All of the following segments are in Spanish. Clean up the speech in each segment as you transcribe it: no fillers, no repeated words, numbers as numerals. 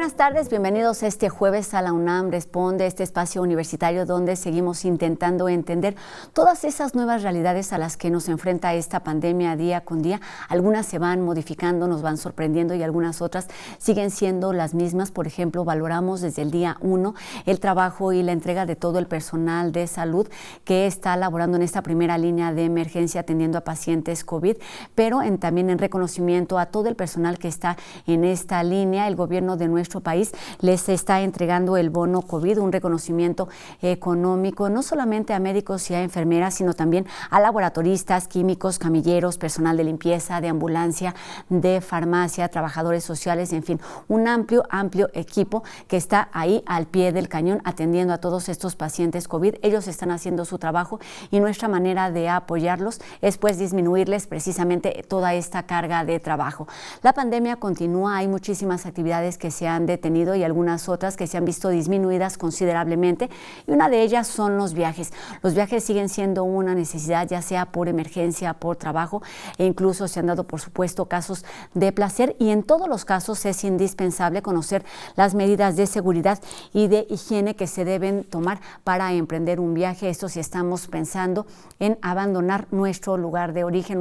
buenas tardes, bienvenidos este jueves a la UNAM Responde, este espacio universitario donde seguimos intentando entender todas esas nuevas realidades a las que nos enfrenta esta pandemia día con día. Algunas se van modificando, nos van sorprendiendo y algunas otras siguen siendo las mismas. Por ejemplo, valoramos desde el día 1 el trabajo y la entrega de todo el personal de salud que está laborando en esta primera línea de emergencia atendiendo a pacientes COVID, pero también en reconocimiento a todo el personal que está en esta línea. El gobierno de nuestro país les está entregando el bono COVID, un reconocimiento económico no solamente a médicos y a enfermeras, sino también a laboratoristas, químicos, camilleros, personal de limpieza, de ambulancia, de farmacia, trabajadores sociales, en fin, un amplio equipo que está ahí al pie del cañón atendiendo a todos estos pacientes COVID. Ellos están haciendo su trabajo y nuestra manera de apoyarlos es pues disminuirles precisamente toda esta carga de trabajo. La pandemia continúa, hay muchísimas actividades que se han detenido y algunas otras que se han visto disminuidas considerablemente, y una de ellas son los viajes. Los viajes siguen siendo una necesidad, ya sea por emergencia, por trabajo, e incluso se han dado, por supuesto, casos de placer, y en todos los casos es indispensable conocer las medidas de seguridad y de higiene que se deben tomar para emprender un viaje. Esto si estamos pensando en abandonar nuestro lugar de origen,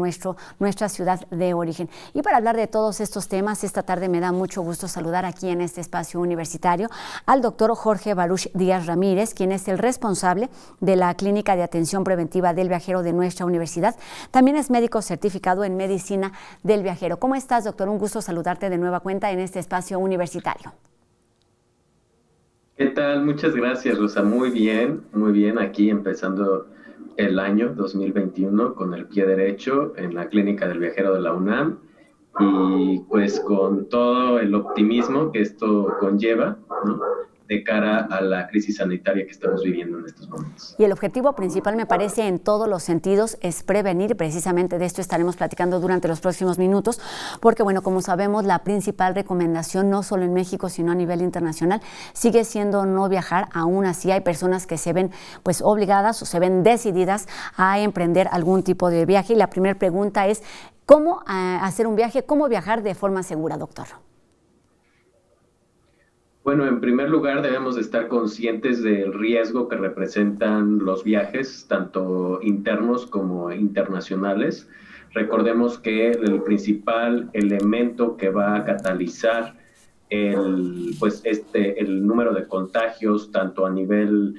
nuestra ciudad de origen. Y para hablar de todos estos temas, esta tarde me da mucho gusto saludar aquí en este espacio universitario al doctor Jorge Baruch Díaz Ramírez, quien es el responsable de la Clínica de Atención Preventiva del Viajero de nuestra universidad. También es médico certificado en Medicina del Viajero. ¿Cómo estás, doctor? Un gusto saludarte de nueva cuenta en este espacio universitario. ¿Qué tal? Muchas gracias, Rosa. Muy bien. Aquí empezando el año 2021 con el pie derecho en la Clínica del Viajero de la UNAM y pues con todo el optimismo que esto conlleva, ¿no?, de cara a la crisis sanitaria que estamos viviendo en estos momentos. Y el objetivo principal, me parece, en todos los sentidos, es prevenir. Precisamente de esto estaremos platicando durante los próximos minutos, porque, bueno, como sabemos, la principal recomendación, no solo en México, sino a nivel internacional, sigue siendo no viajar. Aún así, hay personas que se ven, pues, obligadas o se ven decididas a emprender algún tipo de viaje. Y la primera pregunta es, ¿cómo hacer un viaje? ¿Cómo viajar de forma segura, doctor? Bueno, en primer lugar debemos estar conscientes del riesgo que representan los viajes, tanto internos como internacionales. Recordemos que el principal elemento que va a catalizar el número de contagios, tanto a nivel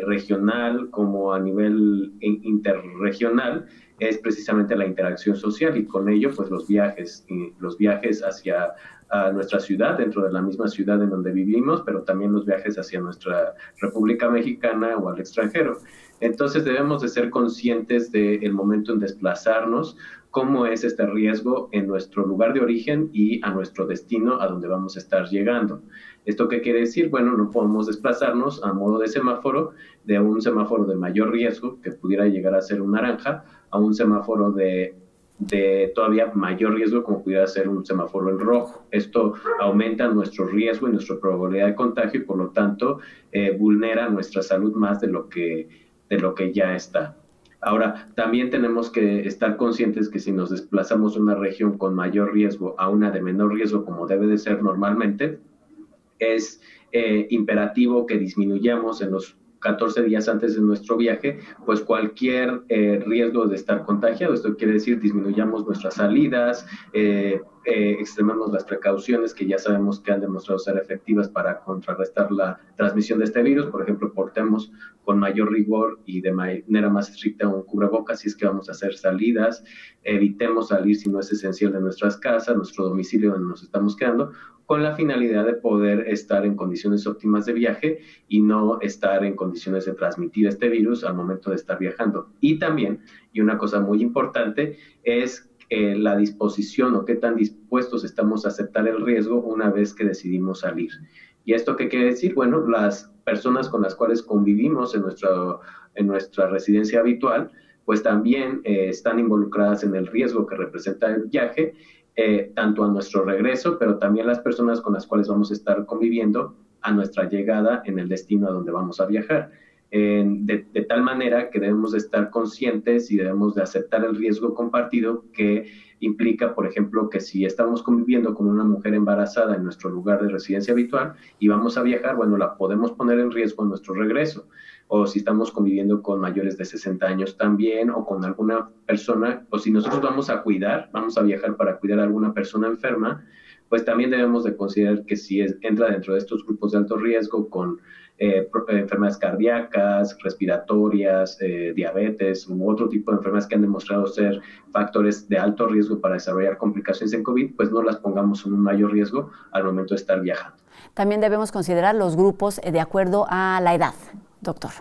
regional como a nivel interregional, es precisamente la interacción social, y con ello pues los viajes hacia a nuestra ciudad, dentro de la misma ciudad en donde vivimos, pero también los viajes hacia nuestra República Mexicana o al extranjero. Entonces debemos de ser conscientes del momento en desplazarnos, cómo es este riesgo en nuestro lugar de origen y a nuestro destino, a donde vamos a estar llegando. ¿Esto qué quiere decir? Bueno, no podemos desplazarnos a modo de semáforo, de un semáforo de mayor riesgo, que pudiera llegar a ser un naranja, a un semáforo de todavía mayor riesgo, como pudiera ser un semáforo en rojo. Esto aumenta nuestro riesgo y nuestra probabilidad de contagio y por lo tanto vulnera nuestra salud más de lo que ya está. Ahora, también tenemos que estar conscientes que si nos desplazamos de una región con mayor riesgo a una de menor riesgo, como debe de ser normalmente, es imperativo que disminuyamos en los 14 días antes de nuestro viaje, pues cualquier riesgo de estar contagiado. Esto quiere decir disminuyamos nuestras salidas, extrememos las precauciones que ya sabemos que han demostrado ser efectivas para contrarrestar la transmisión de este virus. Por ejemplo, portemos con mayor rigor y de manera más estricta un cubrebocas si es que vamos a hacer salidas, evitemos salir si no es esencial de nuestras casas, nuestro domicilio donde nos estamos quedando, con la finalidad de poder estar en condiciones óptimas de viaje y no estar en condiciones de transmitir este virus al momento de estar viajando. Y también, y una cosa muy importante, es la disposición o qué tan dispuestos estamos a aceptar el riesgo una vez que decidimos salir. ¿Y esto qué quiere decir? Bueno, las personas con las cuales convivimos en nuestra residencia habitual, pues también están involucradas en el riesgo que representa el viaje, tanto a nuestro regreso, pero también las personas con las cuales vamos a estar conviviendo a nuestra llegada en el destino a donde vamos a viajar. De tal manera que debemos de estar conscientes y debemos de aceptar el riesgo compartido que implica, por ejemplo, que si estamos conviviendo con una mujer embarazada en nuestro lugar de residencia habitual y vamos a viajar, bueno, la podemos poner en riesgo en nuestro regreso. O si estamos conviviendo con mayores de 60 años también, o con alguna persona, o si nosotros vamos a viajar para cuidar a alguna persona enferma, pues también debemos de considerar que si entra dentro de estos grupos de alto riesgo con enfermedades cardíacas, respiratorias, diabetes u otro tipo de enfermedades que han demostrado ser factores de alto riesgo para desarrollar complicaciones en COVID, pues no las pongamos en un mayor riesgo al momento de estar viajando. También debemos considerar los grupos de acuerdo a la edad, doctor.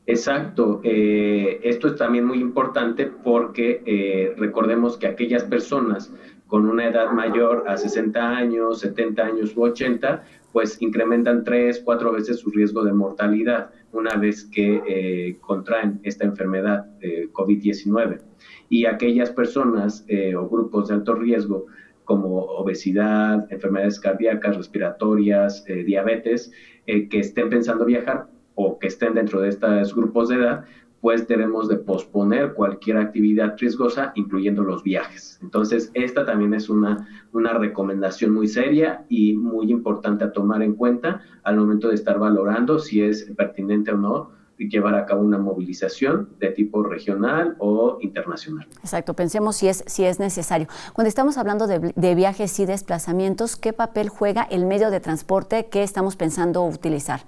Exacto. Esto es también muy importante porque recordemos que aquellas personas con una edad mayor a 60 años, 70 años u 80, pues incrementan 3, 4 veces su riesgo de mortalidad una vez que contraen esta enfermedad COVID-19. Y aquellas personas o grupos de alto riesgo como obesidad, enfermedades cardíacas, respiratorias, diabetes, que estén pensando viajar o que estén dentro de estos grupos de edad, pues debemos de posponer cualquier actividad riesgosa, incluyendo los viajes. Entonces, esta también es una recomendación muy seria y muy importante a tomar en cuenta al momento de estar valorando si es pertinente o no llevar a cabo una movilización de tipo regional o internacional. Exacto, pensemos si es necesario. Cuando estamos hablando de viajes y desplazamientos, ¿qué papel juega el medio de transporte que estamos pensando utilizar?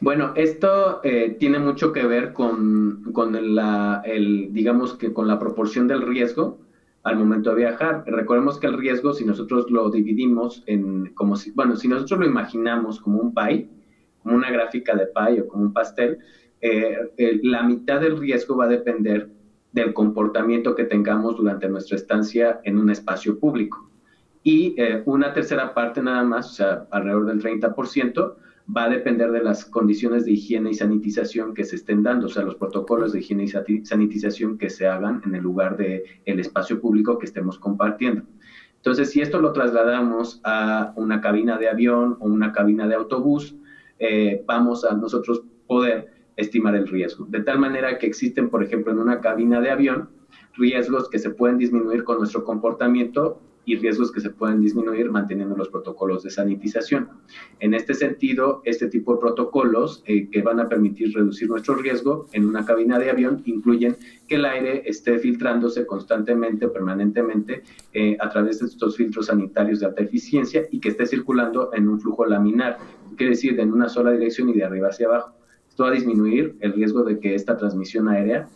Bueno, esto tiene mucho que ver con digamos que con la proporción del riesgo al momento de viajar. Recordemos que el riesgo, si nosotros lo dividimos si nosotros lo imaginamos como un pie, como una gráfica de pie o como un pastel, la mitad del riesgo va a depender del comportamiento que tengamos durante nuestra estancia en un espacio público. Y una tercera parte nada más, o sea, alrededor del 30%, va a depender de las condiciones de higiene y sanitización que se estén dando, o sea, los protocolos de higiene y sanitización que se hagan en el lugar del espacio público que estemos compartiendo. Entonces, si esto lo trasladamos a una cabina de avión o una cabina de autobús, vamos a nosotros poder estimar el riesgo. De tal manera que existen, por ejemplo, en una cabina de avión, riesgos que se pueden disminuir con nuestro comportamiento y riesgos que se pueden disminuir manteniendo los protocolos de sanitización. En este sentido, este tipo de protocolos que van a permitir reducir nuestro riesgo en una cabina de avión incluyen que el aire esté filtrándose constantemente, permanentemente, a través de estos filtros sanitarios de alta eficiencia y que esté circulando en un flujo laminar, quiere decir en una sola dirección y de arriba hacia abajo. Esto va a disminuir el riesgo de que esta transmisión aérea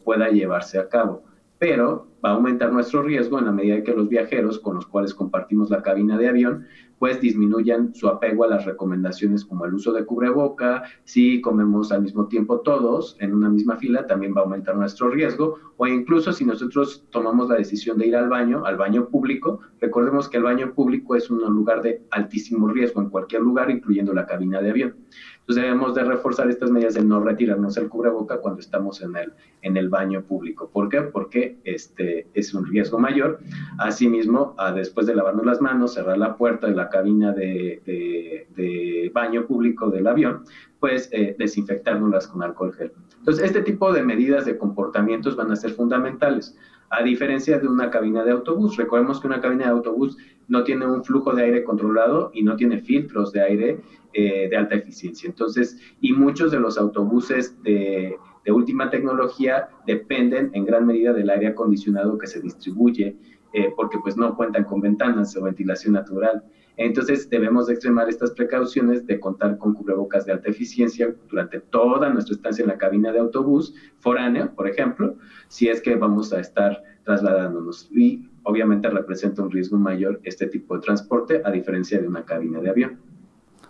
pueda llevarse a cabo, pero va a aumentar nuestro riesgo en la medida que los viajeros con los cuales compartimos la cabina de avión pues disminuyan su apego a las recomendaciones como el uso de cubreboca. Si comemos al mismo tiempo todos en una misma fila, también va a aumentar nuestro riesgo, o incluso si nosotros tomamos la decisión de ir al baño público, recordemos que el baño público es un lugar de altísimo riesgo en cualquier lugar, incluyendo la cabina de avión. Entonces debemos de reforzar estas medidas de no retirarnos el cubreboca cuando estamos en el baño público. ¿Por qué? Porque es un riesgo mayor. Asimismo, después de lavarnos las manos, cerrar la puerta de la cabina de baño público del avión, pues desinfectárnoslas con alcohol gel. Entonces, este tipo de medidas de comportamientos van a ser fundamentales. A diferencia de una cabina de autobús, recordemos que una cabina de autobús no tiene un flujo de aire controlado y no tiene filtros de aire de alta eficiencia. Entonces, y muchos de los autobuses de última tecnología dependen en gran medida del aire acondicionado que se distribuye, porque pues no cuentan con ventanas o ventilación natural. Entonces debemos de extremar estas precauciones de contar con cubrebocas de alta eficiencia durante toda nuestra estancia en la cabina de autobús foráneo, por ejemplo, si es que vamos a estar trasladándonos. Y obviamente representa un riesgo mayor este tipo de transporte a diferencia de una cabina de avión.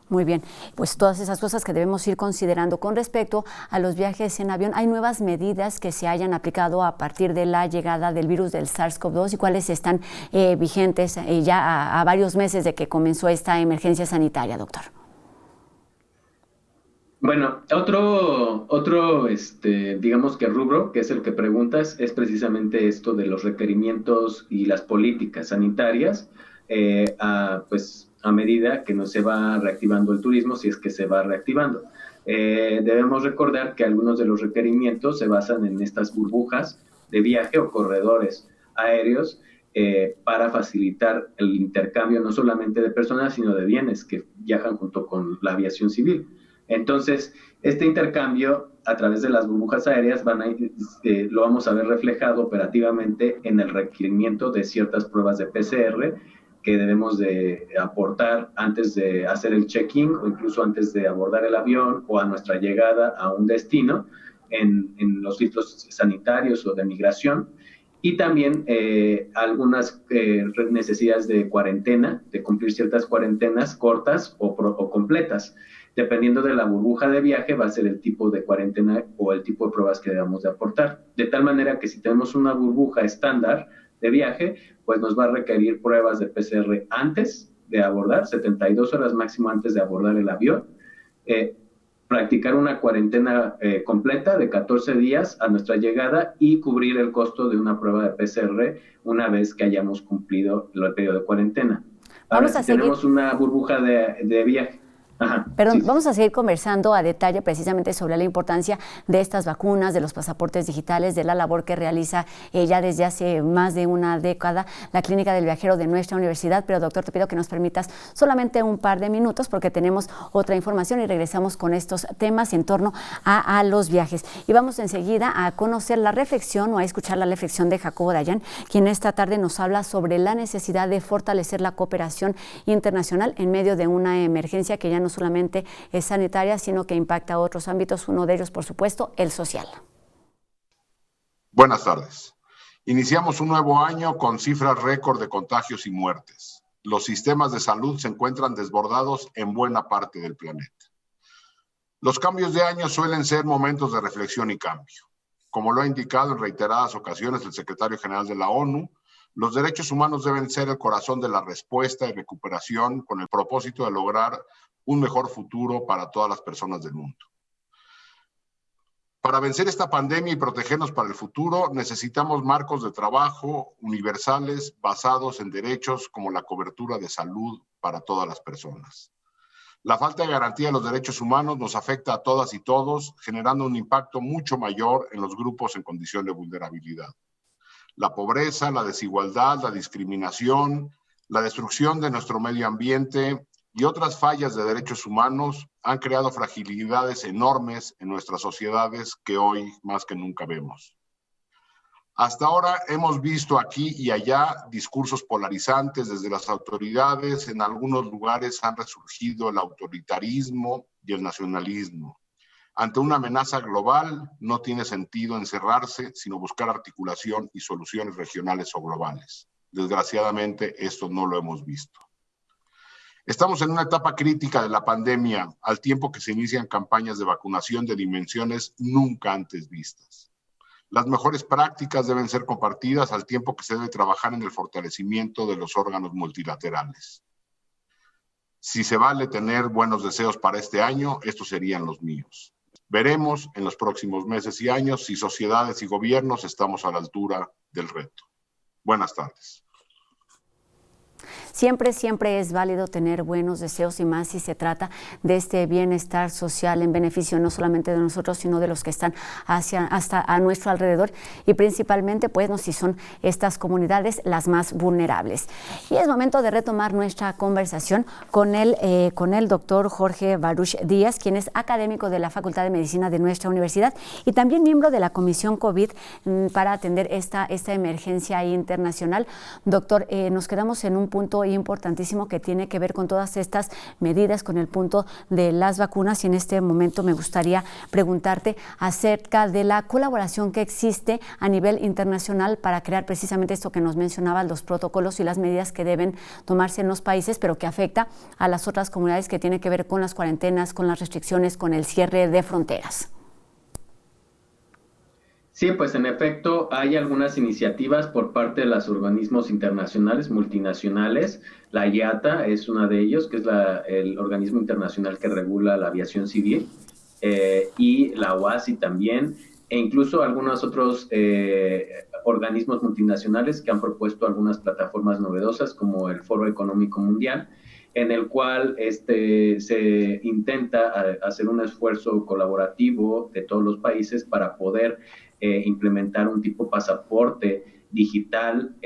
Muy bien, pues todas esas cosas que debemos ir considerando. Con respecto a los viajes en avión, ¿hay nuevas medidas que se hayan aplicado a partir de la llegada del virus del SARS-CoV-2 y cuáles están vigentes ya a varios meses de que comenzó esta emergencia sanitaria, doctor? Bueno, otro digamos que rubro, que es el que preguntas, es precisamente esto de los requerimientos y las políticas sanitarias, a medida que no se va reactivando el turismo, si es que se va reactivando. Debemos recordar que algunos de los requerimientos se basan en estas burbujas de viaje o corredores aéreos para facilitar el intercambio no solamente de personas, sino de bienes que viajan junto con la aviación civil. Entonces, este intercambio a través de las burbujas aéreas lo vamos a ver reflejado operativamente en el requerimiento de ciertas pruebas de PCR que debemos de aportar antes de hacer el check-in o incluso antes de abordar el avión o a nuestra llegada a un destino en los filtros sanitarios o de migración. Y también algunas necesidades de cuarentena, de cumplir ciertas cuarentenas cortas o completas. Dependiendo de la burbuja de viaje, va a ser el tipo de cuarentena o el tipo de pruebas que debamos de aportar. De tal manera que si tenemos una burbuja estándar de viaje, pues nos va a requerir pruebas de PCR antes de abordar, 72 horas máximo antes de abordar el avión, practicar una cuarentena completa de 14 días a nuestra llegada y cubrir el costo de una prueba de PCR una vez que hayamos cumplido el periodo de cuarentena. Ahora, si tenemos una burbuja de viaje, Perdón, sí. Vamos a seguir conversando a detalle precisamente sobre la importancia de estas vacunas, de los pasaportes digitales, de la labor que realiza ya desde hace más de una década la Clínica del Viajero de nuestra universidad. Pero, doctor, te pido que nos permitas solamente un par de minutos porque tenemos otra información y regresamos con estos temas en torno a los viajes. Y vamos enseguida a conocer la reflexión o a escuchar la reflexión de Jacobo Dayan, quien esta tarde nos habla sobre la necesidad de fortalecer la cooperación internacional en medio de una emergencia que ya no solamente es sanitaria, sino que impacta a otros ámbitos, uno de ellos, por supuesto, el social. Buenas tardes. Iniciamos un nuevo año con cifras récord de contagios y muertes. Los sistemas de salud se encuentran desbordados en buena parte del planeta. Los cambios de año suelen ser momentos de reflexión y cambio. Como lo ha indicado en reiteradas ocasiones el secretario general de la ONU, los derechos humanos deben ser el corazón de la respuesta y recuperación con el propósito de lograr un mejor futuro para todas las personas del mundo. Para vencer esta pandemia y protegernos para el futuro, necesitamos marcos de trabajo universales basados en derechos como la cobertura de salud para todas las personas. La falta de garantía de los derechos humanos nos afecta a todas y todos, generando un impacto mucho mayor en los grupos en condición de vulnerabilidad. La pobreza, la desigualdad, la discriminación, la destrucción de nuestro medio ambiente y otras fallas de derechos humanos han creado fragilidades enormes en nuestras sociedades que hoy más que nunca vemos. Hasta ahora hemos visto aquí y allá discursos polarizantes desde las autoridades. En algunos lugares han resurgido el autoritarismo y el nacionalismo. Ante una amenaza global no tiene sentido encerrarse, sino buscar articulación y soluciones regionales o globales. Desgraciadamente, esto no lo hemos visto. Estamos en una etapa crítica de la pandemia, al tiempo que se inician campañas de vacunación de dimensiones nunca antes vistas. Las mejores prácticas deben ser compartidas al tiempo que se debe trabajar en el fortalecimiento de los órganos multilaterales. Si se vale tener buenos deseos para este año, estos serían los míos. Veremos en los próximos meses y años si sociedades y gobiernos estamos a la altura del reto. Buenas tardes. Siempre es válido tener buenos deseos y más si se trata de este bienestar social en beneficio no solamente de nosotros, sino de los que están hasta a nuestro alrededor y principalmente, pues, si son estas comunidades las más vulnerables. Y es momento de retomar nuestra conversación con el doctor Jorge Baruch Díaz, quien es académico de la Facultad de Medicina de nuestra universidad y también miembro de la Comisión COVID para atender esta emergencia internacional. Doctor, nos quedamos en un punto importantísimo que tiene que ver con todas estas medidas, con el punto de las vacunas, y en este momento me gustaría preguntarte acerca de la colaboración que existe a nivel internacional para crear precisamente esto que nos mencionabas, los protocolos y las medidas que deben tomarse en los países, pero que afecta a las otras comunidades, que tiene que ver con las cuarentenas, con las restricciones, con el cierre de fronteras. Sí, pues en efecto hay algunas iniciativas por parte de los organismos internacionales, multinacionales. La IATA es una de ellos, que es el organismo internacional que regula la aviación civil, y la OASI también, e incluso algunos otros organismos multinacionales que han propuesto algunas plataformas novedosas como el Foro Económico Mundial, en el cual se intenta hacer un esfuerzo colaborativo de todos los países para poder implementar un tipo pasaporte digital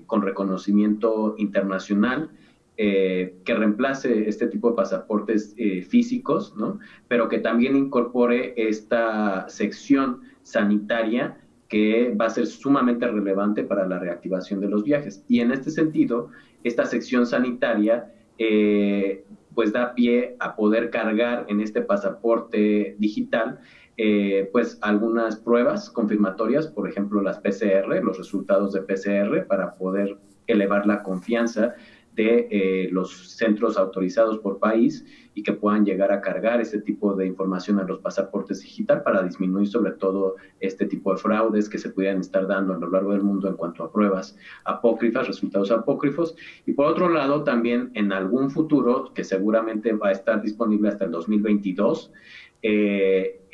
con reconocimiento internacional que reemplace este tipo de pasaportes físicos, ¿no? Pero que también incorpore esta sección sanitaria que va a ser sumamente relevante para la reactivación de los viajes. Y en este sentido, esta sección sanitaria pues da pie a poder cargar en este pasaporte digital pues algunas pruebas confirmatorias, por ejemplo las PCR, los resultados de PCR, para poder elevar la confianza de los centros autorizados por país y que puedan llegar a cargar este tipo de información a los pasaportes digital para disminuir sobre todo este tipo de fraudes que se pudieran estar dando a lo largo del mundo en cuanto a pruebas apócrifas, resultados apócrifos. Y por otro lado, también en algún futuro, que seguramente va a estar disponible hasta el 2022,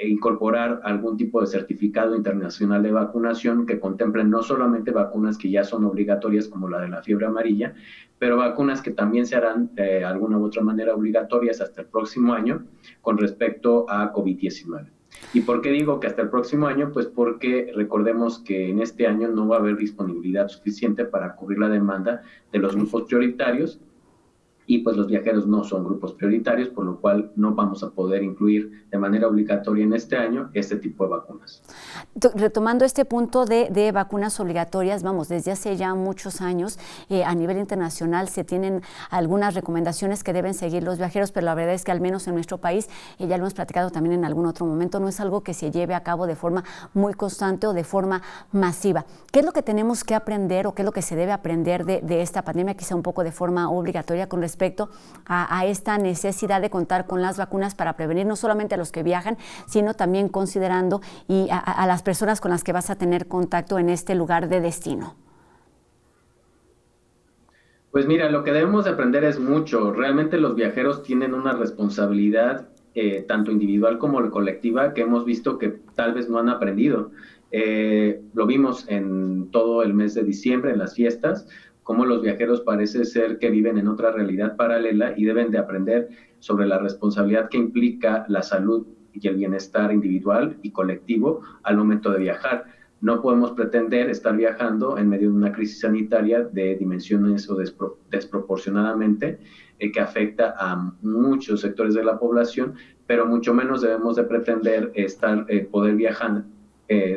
incorporar algún tipo de certificado internacional de vacunación que contemple no solamente vacunas que ya son obligatorias como la de la fiebre amarilla, pero vacunas que también se harán de alguna u otra manera obligatorias hasta el próximo año con respecto a COVID-19. ¿Y por qué digo que hasta el próximo año? Pues porque recordemos que en este año no va a haber disponibilidad suficiente para cubrir la demanda de los grupos prioritarios, y pues los viajeros no son grupos prioritarios, por lo cual no vamos a poder incluir de manera obligatoria en este año este tipo de vacunas. Retomando este punto de vacunas obligatorias, vamos, desde hace ya muchos años a nivel internacional se tienen algunas recomendaciones que deben seguir los viajeros, pero la verdad es que al menos en nuestro país, ya lo hemos platicado también en algún otro momento, no es algo que se lleve a cabo de forma muy constante o de forma masiva. ¿Qué es lo que tenemos que aprender o qué es lo que se debe aprender de esta pandemia, quizá un poco de forma obligatoria con respecto a esta necesidad de contar con las vacunas para prevenir no solamente a los que viajan, sino también considerando y a las personas con las que vas a tener contacto en este lugar de destino? Pues mira, lo que debemos de aprender es mucho. Realmente los viajeros tienen una responsabilidad tanto individual como colectiva que hemos visto que tal vez no han aprendido. Lo vimos en todo el mes de diciembre, en las fiestas, cómo los viajeros parece ser que viven en otra realidad paralela y deben de aprender sobre la responsabilidad que implica la salud y el bienestar individual y colectivo al momento de viajar. No podemos pretender estar viajando en medio de una crisis sanitaria de dimensiones o desproporcionadamente que afecta a muchos sectores de la población, pero mucho menos debemos de pretender poder viajar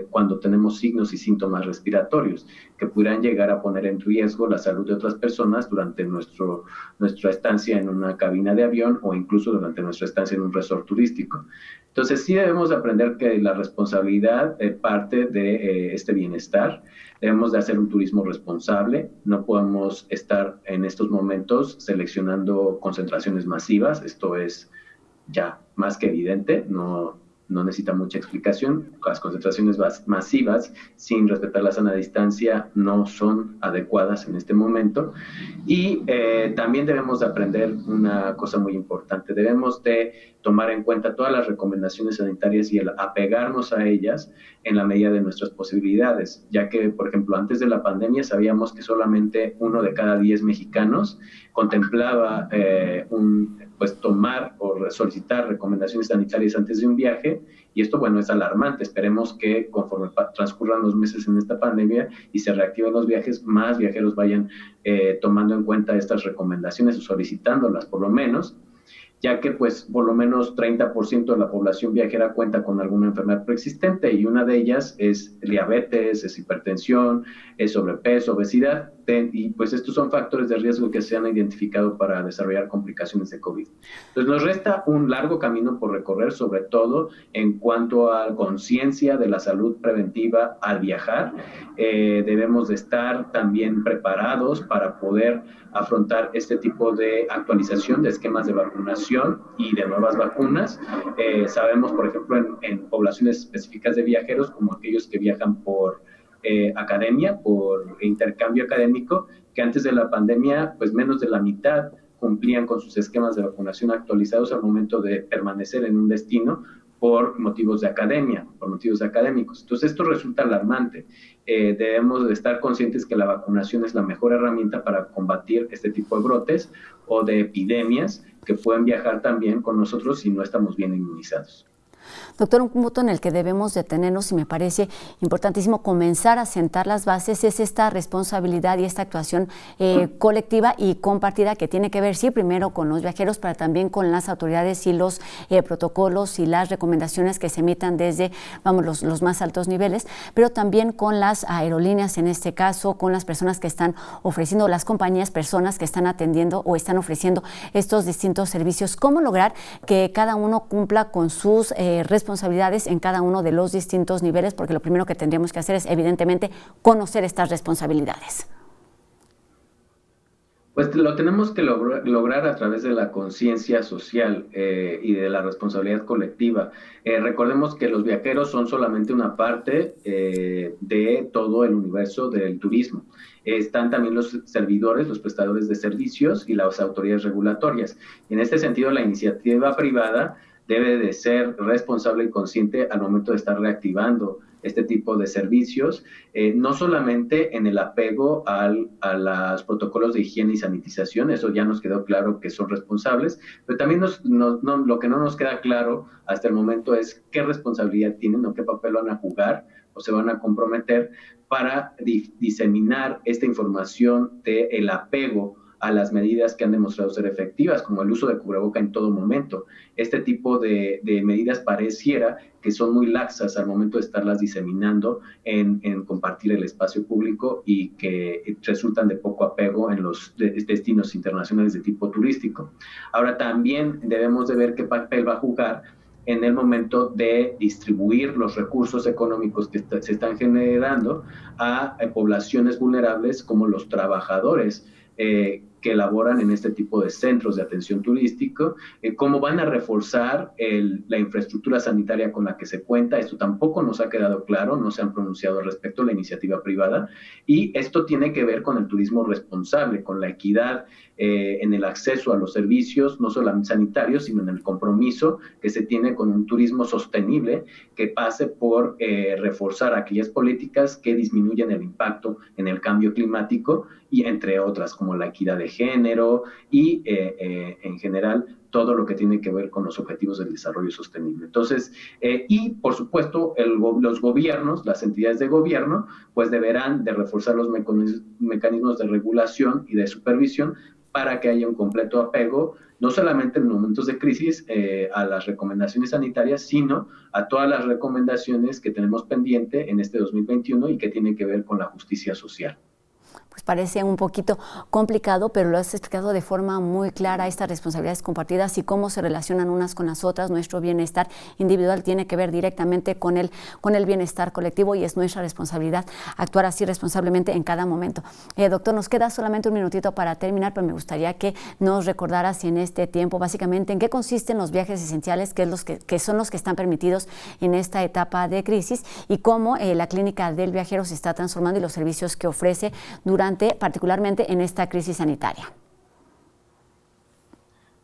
cuando tenemos signos y síntomas respiratorios que pudieran llegar a poner en riesgo la salud de otras personas durante nuestra estancia en una cabina de avión o incluso durante nuestra estancia en un resort turístico. Entonces sí debemos de aprender que la responsabilidad parte de este bienestar. Debemos de hacer un turismo responsable. No podemos estar en estos momentos seleccionando concentraciones masivas. Esto es ya más que evidente. No necesita mucha explicación. Las concentraciones masivas, sin respetar la sana distancia, no son adecuadas en este momento. Y también debemos de aprender una cosa muy importante. Debemos de tomar en cuenta todas las recomendaciones sanitarias y el apegarnos a ellas en la medida de nuestras posibilidades, ya que, por ejemplo, antes de la pandemia sabíamos que solamente 1 de cada 10 mexicanos contemplaba pues tomar o solicitar recomendaciones sanitarias antes de un viaje, y esto, bueno, es alarmante. Esperemos que conforme transcurran los meses en esta pandemia y se reactiven los viajes, más viajeros vayan tomando en cuenta estas recomendaciones o solicitándolas por lo menos, ya que pues por lo menos 30% de la población viajera cuenta con alguna enfermedad preexistente, y una de ellas es diabetes, es hipertensión, es sobrepeso, obesidad, y pues estos son factores de riesgo que se han identificado para desarrollar complicaciones de COVID. Entonces nos resta un largo camino por recorrer, sobre todo en cuanto a conciencia de la salud preventiva al viajar. Debemos de estar también preparados para poder afrontar este tipo de actualización de esquemas de vacunación y de nuevas vacunas. Sabemos, por ejemplo, en poblaciones específicas de viajeros, como aquellos que viajan por academia, por intercambio académico, que antes de la pandemia, pues menos de la mitad cumplían con sus esquemas de vacunación actualizados al momento de permanecer en un destino por motivos de academia, por motivos académicos. Entonces esto resulta alarmante. Debemos de estar conscientes que la vacunación es la mejor herramienta para combatir este tipo de brotes o de epidemias que pueden viajar también con nosotros si no estamos bien inmunizados. Doctor, un punto en el que debemos detenernos y me parece importantísimo comenzar a sentar las bases es esta responsabilidad y esta actuación colectiva y compartida que tiene que ver, sí, primero con los viajeros, pero también con las autoridades y los protocolos y las recomendaciones que se emitan desde, los más altos niveles, pero también con las aerolíneas, en este caso, con las personas que están ofreciendo, las compañías, personas que están atendiendo o están ofreciendo estos distintos servicios. ¿Cómo lograr que cada uno cumpla con sus responsabilidades en cada uno de los distintos niveles? Porque lo primero que tendríamos que hacer es, evidentemente, conocer estas responsabilidades. Pues lo tenemos que lograr a través de la conciencia social y de la responsabilidad colectiva. Recordemos que los viajeros son solamente una parte de todo el universo del turismo. Están también los servidores, los prestadores de servicios y las autoridades regulatorias. En este sentido, la iniciativa privada debe de ser responsable y consciente al momento de estar reactivando este tipo de servicios, no solamente en el apego a los protocolos de higiene y sanitización, eso ya nos quedó claro que son responsables, pero también lo que no nos queda claro hasta el momento es qué responsabilidad tienen o qué papel van a jugar o se van a comprometer para diseminar esta información del apego a las medidas que han demostrado ser efectivas, como el uso de cubreboca en todo momento. Este tipo de medidas pareciera que son muy laxas al momento de estarlas diseminando en compartir el espacio público y que resultan de poco apego en los destinos internacionales de tipo turístico. Ahora también debemos de ver qué papel va a jugar en el momento de distribuir los recursos económicos que se están generando a poblaciones vulnerables como los trabajadores que elaboran en este tipo de centros de atención turístico, cómo van a reforzar la infraestructura sanitaria con la que se cuenta. Esto tampoco nos ha quedado claro, no se han pronunciado al respecto la iniciativa privada, y esto tiene que ver con el turismo responsable, con la equidad en el acceso a los servicios, no solamente sanitarios, sino en el compromiso que se tiene con un turismo sostenible que pase por reforzar aquellas políticas que disminuyen el impacto en el cambio climático y entre otras como la equidad de género y en general todo lo que tiene que ver con los objetivos del desarrollo sostenible. Entonces, y por supuesto, los gobiernos, las entidades de gobierno, pues deberán de reforzar los mecanismos de regulación y de supervisión para que haya un completo apego, no solamente en momentos de crisis a las recomendaciones sanitarias, sino a todas las recomendaciones que tenemos pendiente en este 2021 y que tienen que ver con la justicia social. Pues parece un poquito complicado, pero lo has explicado de forma muy clara, estas responsabilidades compartidas y cómo se relacionan unas con las otras. Nuestro bienestar individual tiene que ver directamente con el bienestar colectivo y es nuestra responsabilidad actuar así responsablemente en cada momento. Doctor, nos queda solamente un minutito para terminar, pero me gustaría que nos recordaras en este tiempo básicamente en qué consisten los viajes esenciales, que son los que están permitidos en esta etapa de crisis y cómo la clínica del viajero se está transformando y los servicios que ofrece particularmente en esta crisis sanitaria.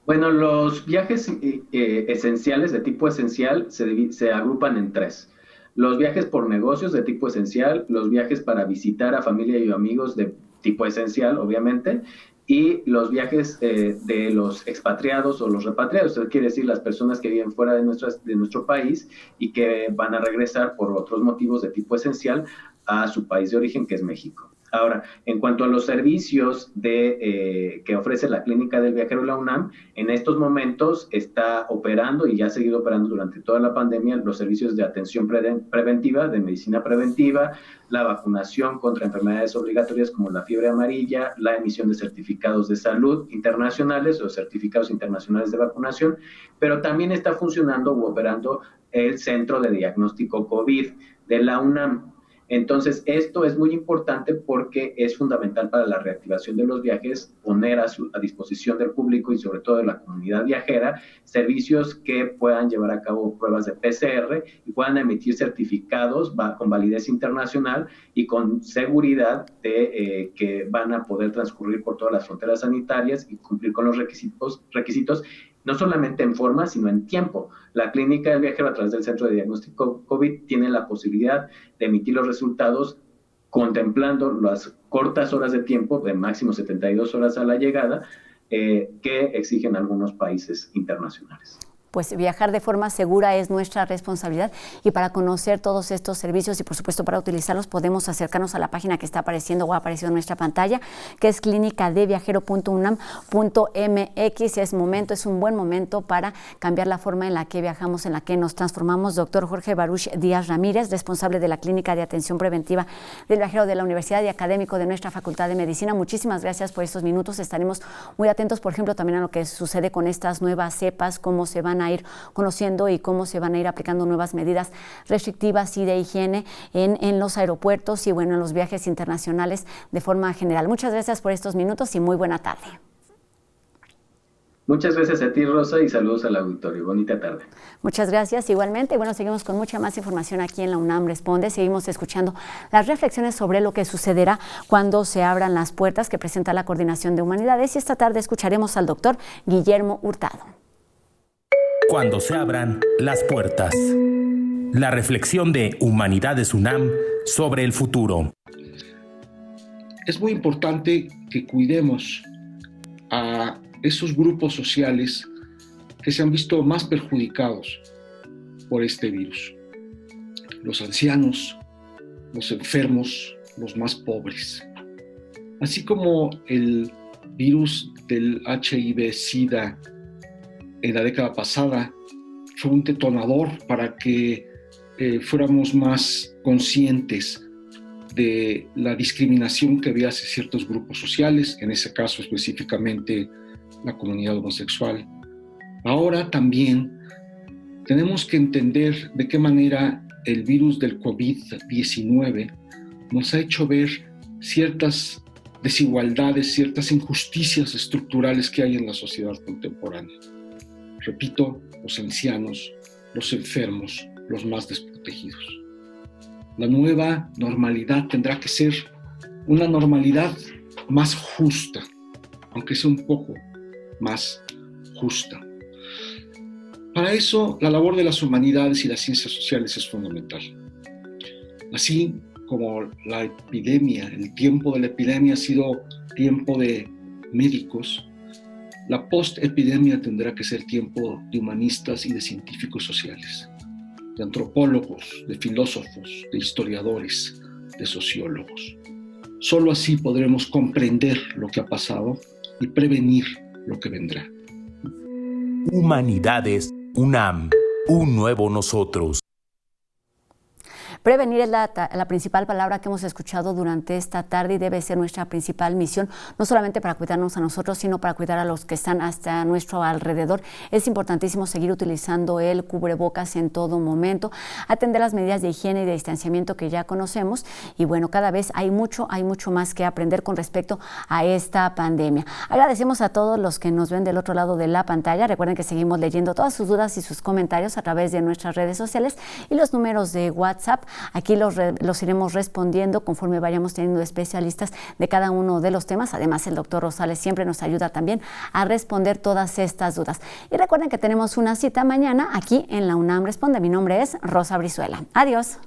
Bueno, los viajes esenciales de tipo esencial se agrupan en tres. Los viajes por negocios de tipo esencial, los viajes para visitar a familia y amigos de tipo esencial, obviamente, y los viajes de los expatriados o los repatriados, eso quiere decir las personas que viven fuera de nuestro país y que van a regresar por otros motivos de tipo esencial a su país de origen, que es México. Ahora, en cuanto a los servicios que ofrece la Clínica del Viajero de la UNAM, en estos momentos está operando y ya ha seguido operando durante toda la pandemia los servicios de atención preventiva, de medicina preventiva, la vacunación contra enfermedades obligatorias como la fiebre amarilla, la emisión de certificados de salud internacionales o certificados internacionales de vacunación, pero también está funcionando u operando el Centro de Diagnóstico COVID de la UNAM. Entonces, esto es muy importante porque es fundamental para la reactivación de los viajes, poner a disposición del público y sobre todo de la comunidad viajera servicios que puedan llevar a cabo pruebas de PCR y puedan emitir certificados con validez internacional y con seguridad de que van a poder transcurrir por todas las fronteras sanitarias y cumplir con los requisitos no solamente en forma, sino en tiempo. La clínica del viajero, a través del Centro de Diagnóstico COVID, tiene la posibilidad de emitir los resultados contemplando las cortas horas de tiempo, de máximo 72 horas a la llegada, que exigen algunos países internacionales. Pues viajar de forma segura es nuestra responsabilidad, y para conocer todos estos servicios y por supuesto para utilizarlos podemos acercarnos a la página que está apareciendo o ha aparecido en nuestra pantalla, que es clinicadeviajero.unam.mx. Es un buen momento para cambiar la forma en la que viajamos, en la que nos transformamos. Doctor Jorge Baruch Díaz Ramírez, responsable de la Clínica de Atención Preventiva del Viajero de la Universidad y académico de nuestra Facultad de Medicina, muchísimas gracias por estos minutos. Estaremos muy atentos, por ejemplo, también a lo que sucede con estas nuevas cepas, cómo se van a ir conociendo y cómo se van a ir aplicando nuevas medidas restrictivas y de higiene en los aeropuertos y en los viajes internacionales de forma general. Muchas gracias por estos minutos y muy buena tarde. Muchas gracias a ti, Rosa, y saludos al auditorio. Bonita tarde. Muchas gracias, igualmente. Seguimos con mucha más información aquí en la UNAM Responde. Seguimos escuchando las reflexiones sobre lo que sucederá cuando se abran las puertas que presenta la Coordinación de Humanidades, y esta tarde escucharemos al doctor Guillermo Hurtado. Cuando se abran las puertas. La reflexión de Humanidades UNAM sobre el futuro. Es muy importante que cuidemos a esos grupos sociales que se han visto más perjudicados por este virus. Los ancianos, los enfermos, los más pobres. Así como el virus del HIV-Sida en la década pasada fue un detonador para que fuéramos más conscientes de la discriminación que había hacia ciertos grupos sociales, en ese caso específicamente la comunidad homosexual. Ahora también tenemos que entender de qué manera el virus del COVID-19 nos ha hecho ver ciertas desigualdades, ciertas injusticias estructurales que hay en la sociedad contemporánea. Repito, los ancianos, los enfermos, los más desprotegidos. La nueva normalidad tendrá que ser una normalidad más justa, aunque sea un poco más justa. Para eso, la labor de las humanidades y las ciencias sociales es fundamental. Así como la epidemia, el tiempo de la epidemia ha sido tiempo de médicos, la post-epidemia tendrá que ser tiempo de humanistas y de científicos sociales, de antropólogos, de filósofos, de historiadores, de sociólogos. Solo así podremos comprender lo que ha pasado y prevenir lo que vendrá. Humanidades UNAM, un nuevo nosotros. Prevenir es la principal palabra que hemos escuchado durante esta tarde y debe ser nuestra principal misión, no solamente para cuidarnos a nosotros, sino para cuidar a los que están hasta nuestro alrededor. Es importantísimo seguir utilizando el cubrebocas en todo momento, atender las medidas de higiene y de distanciamiento que ya conocemos y cada vez hay mucho más que aprender con respecto a esta pandemia. Agradecemos a todos los que nos ven del otro lado de la pantalla. Recuerden que seguimos leyendo todas sus dudas y sus comentarios a través de nuestras redes sociales y los números de WhatsApp. Aquí los iremos respondiendo conforme vayamos teniendo especialistas de cada uno de los temas. Además, el doctor Rosales siempre nos ayuda también a responder todas estas dudas. Y recuerden que tenemos una cita mañana aquí en la UNAM Responde. Mi nombre es Rosa Brizuela. Adiós.